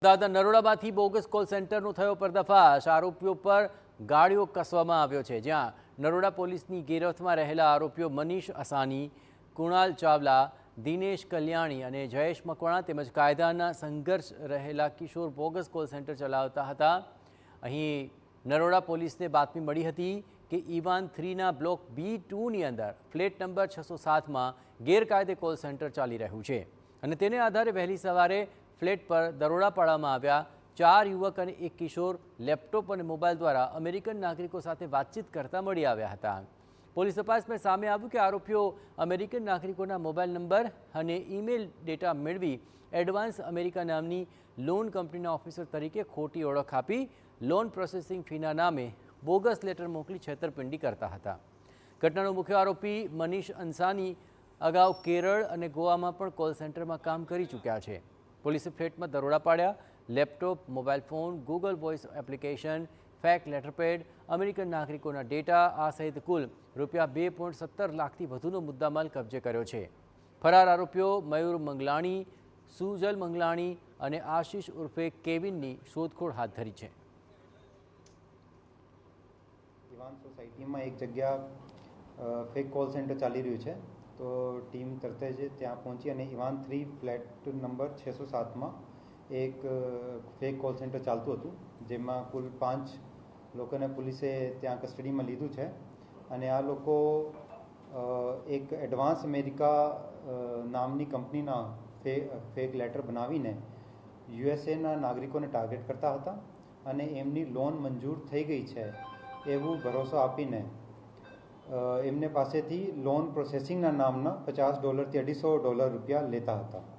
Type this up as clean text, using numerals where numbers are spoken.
દાદા નરોડામાંથી bogus call સેન્ટરનો થયો પર્દાફાશ। આરોપીઓ પર ગાળિયો કસવામાં આવ્યો છે। જ્યાં નરોડા પોલીસની ગિરફ્તમાં રહેલા આરોપીઓ મનીષ અસાની, કુણાલ ચાવલા, દિનેશ કલ્યાણી અને જયેશ મકવાણા તેમજ કાયદાના સંઘર્ષ રહેલા કિશોર બોગસ કોલ સેન્ટર ચલાવતા હતા। અહીં નરોડા પોલીસને બાતમી મળી હતી કે ઈવાન 3ના બ્લોક B2ની અંદર ફ્લેટ નંબર 607માં ગેરકાયદે કોલ સેન્ટર ચાલી રહ્યું છે અને તેને આધારે વહેલી સવારે ફ્લેટ પર દરોડા પાડવામાં આવ્યા। 4 યુવક અને એક કિશોર લેપટોપ અને મોબાઈલ દ્વારા અમેરિકન નાગરિકો સાથે વાતચીત કરતા મળી આવ્યા હતા। પોલીસ તપાસમાં સામે આવ્યું કે આરોપીઓ અમેરિકન નાગરિકોના મોબાઈલ નંબર અને ઈમેલ ડેટા મેળવી એડવાન્સ અમેરિકા નામની લોન કંપનીના ઓફિસર તરીકે ખોટી ઓળખ આપી લોન પ્રોસેસિંગ ફીના નામે બોગસ લેટર મોકલી છેતરપિંડી કરતા હતા। ઘટનાનો મુખ્ય આરોપી મનીષ અંસાની અગાઉ કેરળ અને ગોવામાં પણ કોલ સેન્ટરમાં કામ કરી ચૂક્યા છે। પોલીસે ફ્લેટમાં દરોડા પાડ્યા। Laptop, mobile phone, Google voice application, fake letterpad, American નાગરિકોના ડેટા આ સહિત કુલ રૂપિયા 2.17 લાખથી વધુનો મુદ્દામાલ કબજે કર્યો છે। ફરાર આરોપીઓ મયુર મંગલાણી, સુજલ મંગલાણી અને આશીષ ઉર્ફે કેવિનની શોધખોળ હાથ ધરી છે। ઈવાન સોસાયટીમાં એક જગ્યા ફેક કોલ સેન્ટર ચાલી રહ્યું છે, તો ટીમ તરત જ ત્યાં પહોંચી અને ઈવાન 3 ફ્લેટ નંબર 607માં એક ફેક કોલ સેન્ટર ચાલતું હતું, જેમાં કુલ 5 લોકોને પોલીસે ત્યાં કસ્ટડીમાં લીધું છે અને આ લોકો એક એડવાન્સ અમેરિકા નામની કંપનીના ફેક લેટર બનાવીને યુએસએના નાગરિકોને ટાર્ગેટ કરતા હતા અને એમની લોન મંજૂર થઈ ગઈ છે એવું ભરોસો આપીને એમને પાસેથી લોન પ્રોસેસિંગના નામના $50 થી $250 રૂપિયા લેતા હતા।